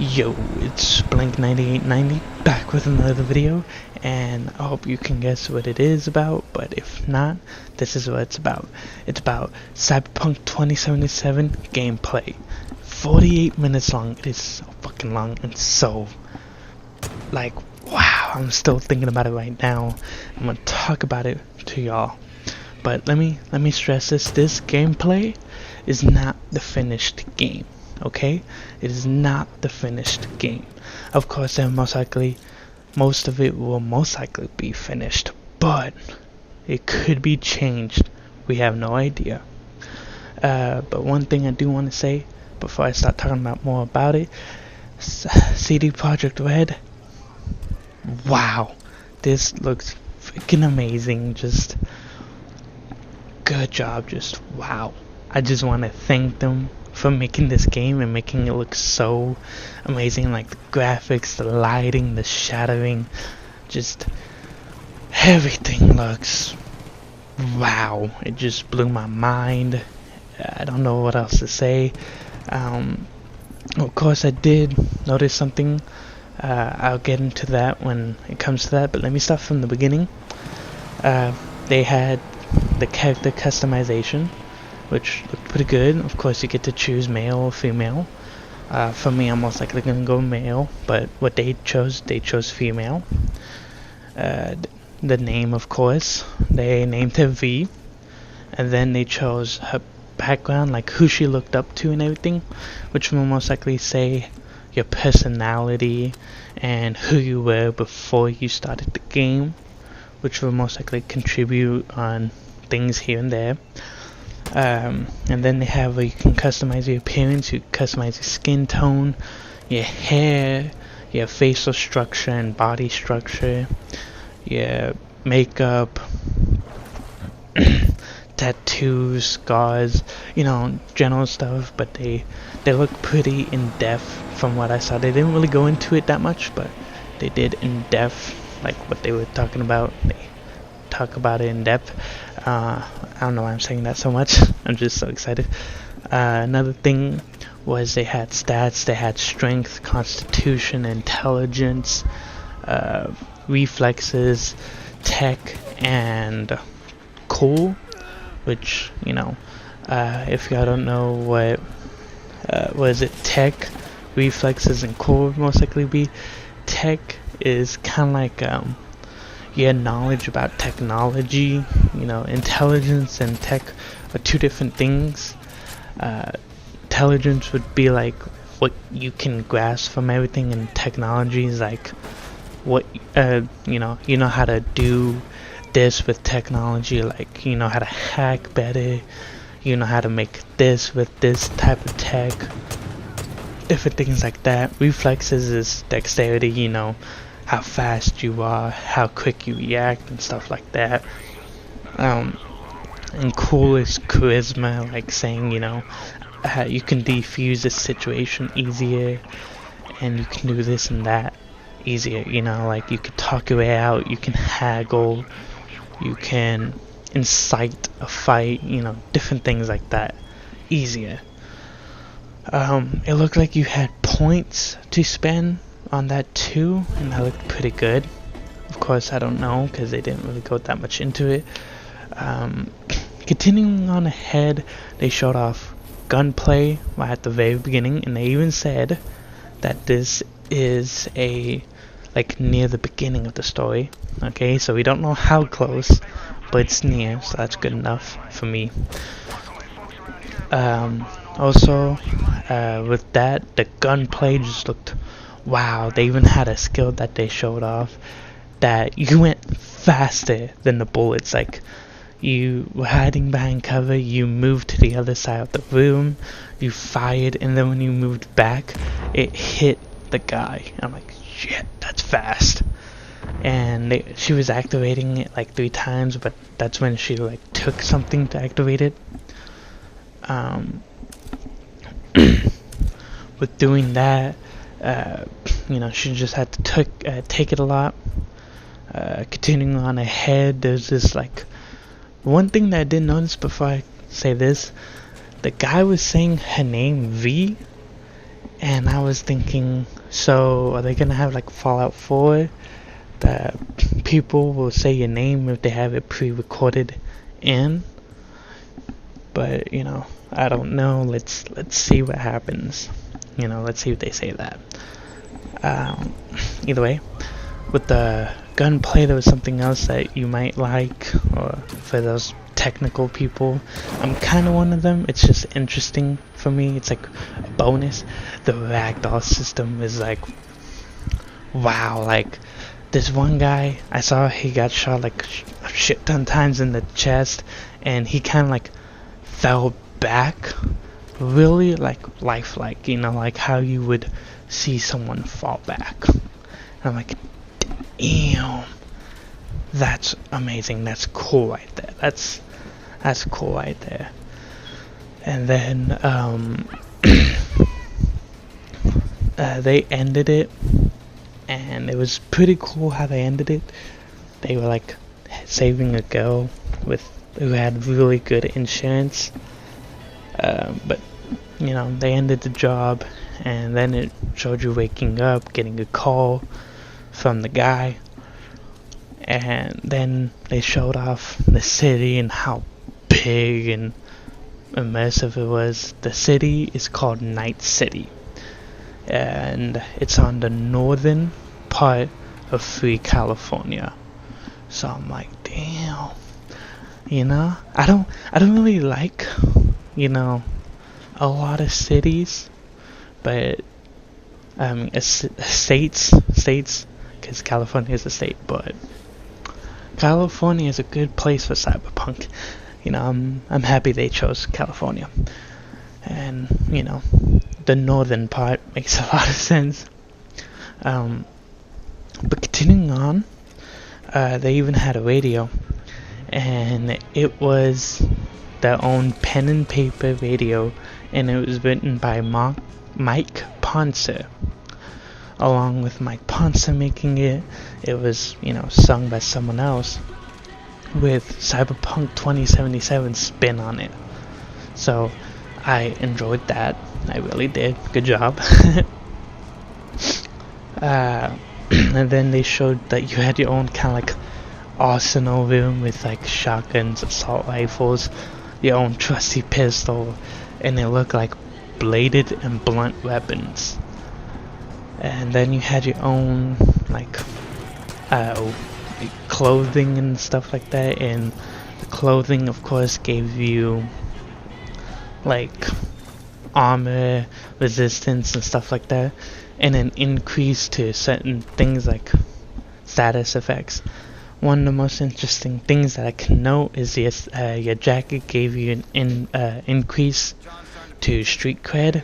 Yo, it's Blank9890 back with another video, and I hope you can guess what it is about, but if not, this is what it's about. It's about Cyberpunk 2077 gameplay. 48 minutes long. It is so fucking long and so, like, wow, I'm still thinking about it right now. I'm gonna talk about it to y'all. But let me stress this gameplay is not the finished game. Okay, it is not the finished game. Of course, then most of it will most likely be finished, but it could be changed. We have no idea. But one thing I do want to say before I start talking about more about it, CD Projekt Red. Wow, this looks freaking amazing. Just good job. Just wow. I just want to thank them for making this game and making it look so amazing, like the graphics, the lighting, the shadowing, just everything looks wow. It just blew my mind. I don't know what else to say. Of course I did notice something. I'll get into that when it comes to that, but let me start from the beginning. They had the character customization, which looked pretty good. Of course, you get to choose male or female. For me, I'm most likely gonna go male, but what they chose female. The name, of course, they named her V, and then they chose her background, like who she looked up to and everything, which will most likely say your personality and who you were before you started the game, which will most likely contribute on things here and there. And then they have where you can customize your appearance, you can customize your skin tone, your hair, your facial structure and body structure, your makeup, tattoos, scars, you know, general stuff. But they look pretty in depth from what I saw. They didn't really go into it that much, but they did in depth, like what they were talking about. They talk about it in depth. I don't know why I'm saying that so much. I'm just so excited. Another thing was they had stats. They had strength, constitution, intelligence, reflexes, tech, and cool. Which, you know, if y'all don't know what is it, tech, reflexes, and cool would most likely be. Tech is kind of like your knowledge about technology. You know, intelligence and tech are two different things. Intelligence would be like what you can grasp from everything, and technology is like what you know how to do this with technology, like you know how to hack better, you know how to make this with this type of tech, different things like that. Reflexes is dexterity, you know, how fast you are, how quick you react and stuff like that. And cool is charisma, like saying, you know, you can defuse a situation easier, and you can do this and that easier, you know, like you can talk your way out, you can haggle, you can incite a fight, you know, different things like that easier. It looked like you had points to spend on that too, and that looked pretty good. Of course, I don't know because they didn't really go that much into it. Continuing on ahead, they showed off gunplay right at the very beginning, and they even said that this is like near the beginning of the story. Okay, so we don't know how close, but it's near, so that's good enough for me. Also, with that, the gunplay just looked wow. They even had a skill that they showed off that you went faster than the bullets. Like, you were hiding behind cover, you moved to the other side of the room, you fired, and then when you moved back, it hit the guy. I'm like, shit, that's fast. And she was activating it like 3 times, but that's when she like took something to activate it. With doing that, you know, she just had to take it a lot. Continuing on ahead, there's this like one thing that I didn't notice before I say this. The guy was saying her name V, And I was thinking, so are they gonna have like Fallout 4 that people will say your name if they have it pre-recorded in? But I don't know. Let's see what happens. Let's see if they say that. Either way, with the gunplay, there was something else that you might like, or for those technical people. I'm kind of one of them. It's just interesting for me. It's like a bonus. The ragdoll system is like, wow. Like, this one guy I saw, he got shot like a shit ton times in the chest, and he kind of like fell back, really like lifelike, like how you would see someone fall back. And I'm like, damn, that's amazing. That's cool right there. That's cool right there. And then they ended it, and it was pretty cool how they ended it. They were like saving a girl who had really good insurance, but they ended the job, and then it showed you waking up, getting a call from the guy, and then they showed off the city and how big and immersive it was. The city is called Night City, and it's on the northern part of Free California. So I'm like, damn, I don't really like, a lot of cities, but states, because California is a state, but California is a good place for Cyberpunk. I'm happy they chose California, and the northern part makes a lot of sense. But continuing on, they even had a radio, and it was their own pen and paper radio, and it was written by Mike Ponce. Along with Mike Ponce making it, it was sung by someone else with Cyberpunk 2077 spin on it. So I enjoyed that. I really did. Good job. And then they showed that you had your own kind of like arsenal room with like shotguns, assault rifles, your own trusty pistol, and it looked like bladed and blunt weapons. And then you had your own like clothing and stuff like that, and the clothing of course gave you like armor, resistance and stuff like that, and an increase to certain things like status effects. One of the most interesting things that I can note is your jacket gave you an increase to street cred.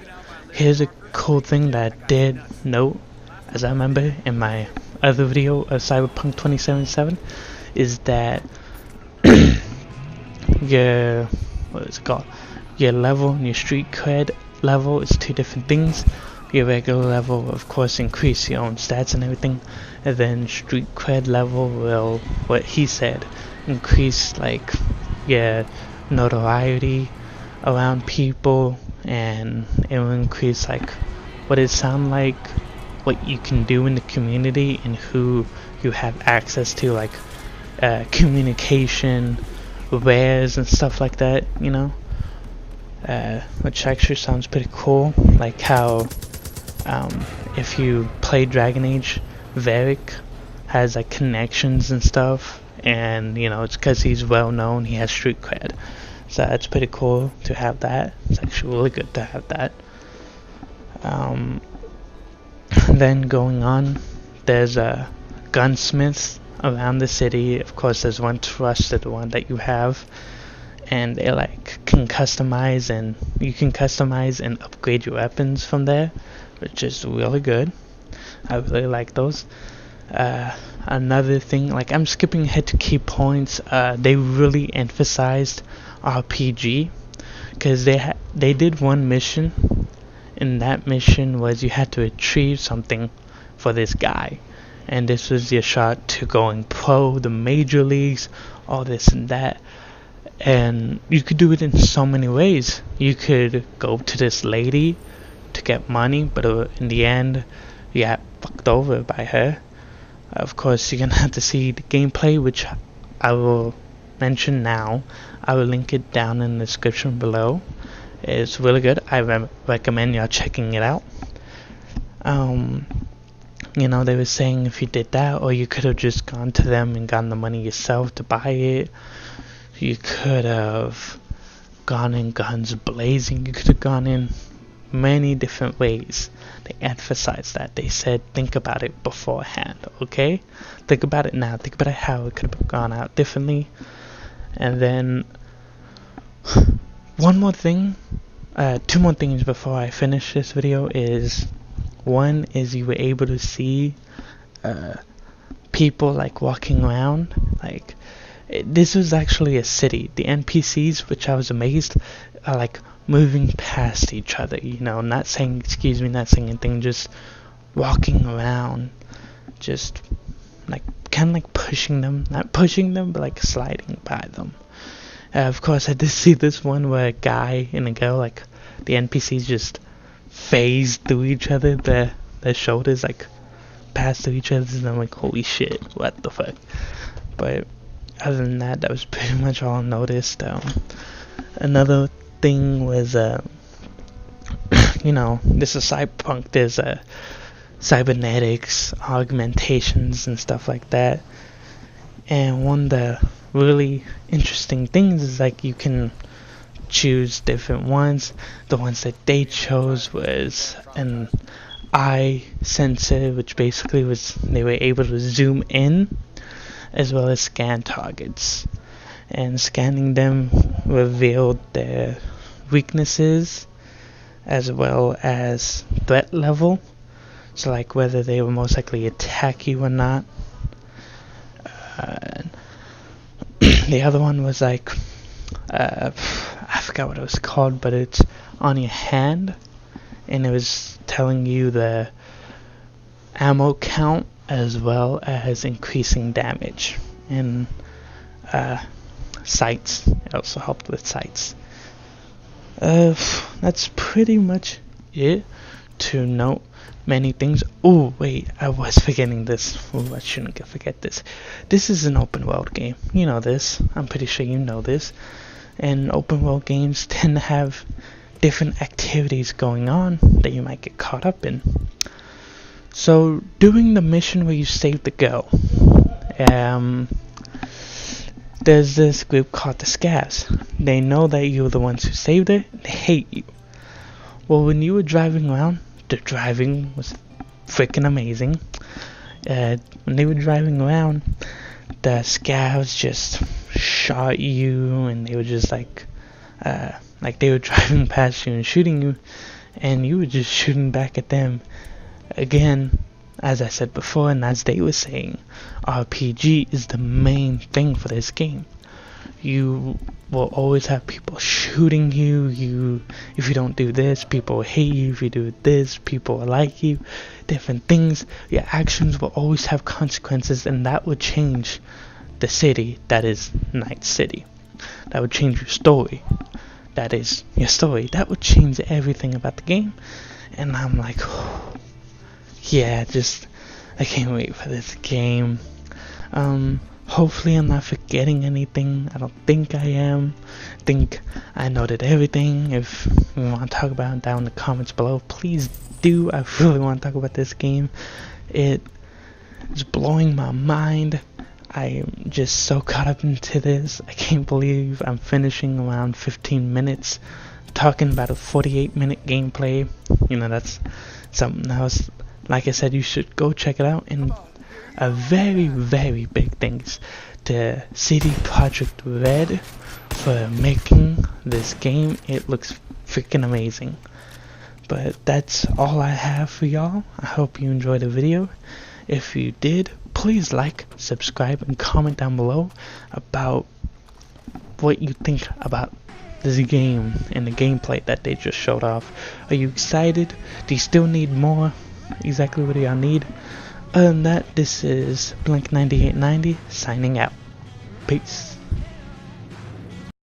Here's a cool thing that I did note, as I remember in my other video of Cyberpunk 2077, is that your your level and your street cred level is two different things. Your regular level, of course, increase your own stats and everything, and then street cred level will, what he said, increase like your notoriety around people, and it will increase like what it sound like, what you can do in the community, and who you have access to, like communication, wares and stuff like that, which actually sounds pretty cool. Like how if you play Dragon Age, Varric has like connections and stuff, and it's because he's well known, he has street cred. So it's pretty cool to have that. It's actually really good to have that. Then going on, there's gunsmiths around the city. Of course, there's one trusted one that you have, and they like can customize, and you can customize and upgrade your weapons from there, which is really good. I really like those. Another thing, like I'm skipping ahead to key points, they really emphasized RPG, because they did one mission, and that mission was you had to retrieve something for this guy, and this was your shot to going pro, the major leagues, all this and that. And you could do it in so many ways. You could go to this lady to get money, but in the end you got fucked over by her. Of course, you're gonna have to see the gameplay, which I will mention now. I will link it down in the description below. It's really good. I recommend y'all checking it out. You know, they were saying if you did that, or you could have just gone to them and gotten the money yourself to buy it. You could have gone in guns blazing. You could have gone in many different ways. They emphasized that. They said think about it beforehand, okay? Think about it now. Think about how it could have gone out differently. And then one more thing, two more things before I finish this video is, one is you were able to see people like walking around. Like, this was actually a city. The NPCs, which I was amazed, are like moving past each other, you know, not saying excuse me, not saying anything, just walking around, just like kind of like pushing them, not pushing them, but like sliding by them. Of course, I did see this one where a guy and a girl, like the NPCs just phased through each other, their shoulders like passed through each other, and I'm like, holy shit, what the fuck. But other than that, that was pretty much all I noticed. Another thing was, you know, this is Cyberpunk, there's cybernetics, augmentations, and stuff like that. And one of the really interesting things is like you can choose different ones. The ones that they chose was an eye sensor, which basically was they were able to zoom in as well as scan targets, and scanning them revealed their weaknesses as well as threat level, so like whether they were most likely attack you or not. The other one was like I forgot what it was called, but it's on your hand, and it was telling you the ammo count as well as increasing damage, and sights. It also helped with sights. That's pretty much it. To note many things. Oh wait, I was forgetting this. Oh, I shouldn't forget this. This is an open world game. You know this. I'm pretty sure you know this. And open world games tend to have different activities going on that you might get caught up in. So during the mission where you save the girl, there's this group called the Scavs. They know that you're the ones who saved her. They hate you. Well, when you were driving around, the driving was freaking amazing. When they were driving around, the Scavs just shot you, and they were just like they were driving past you and shooting you, and you were just shooting back at them. Again, as I said before, and as they were saying, RPG is the main thing for this game. You will always have people shooting you. If you don't do this, people will hate you. If you do this, people will like you. Different things. Your actions will always have consequences, and that would change the city that is Night City. That would change your story. That is your story. That would change everything about the game. And I'm like, oh, yeah, I can't wait for this game. Hopefully I'm not forgetting anything. I don't think I am. I think I noted everything. If you want to talk about it down in the comments below, please do. I really want to talk about this game. It is blowing my mind. I'm just so caught up into this. I can't believe I'm finishing around 15 minutes talking about a 48-minute gameplay. You know, that's something else. Like I said, you should go check it out. And a very, very big thanks to CD Projekt Red for making this game. It looks freaking amazing. But that's all I have for y'all. I hope you enjoyed the video. If you did, please like, subscribe, and comment down below about what you think about this game and the gameplay that they just showed off. Are you excited? Do you still need more? Exactly what do y'all need? Other than that, this is Blink9890 signing out. Peace.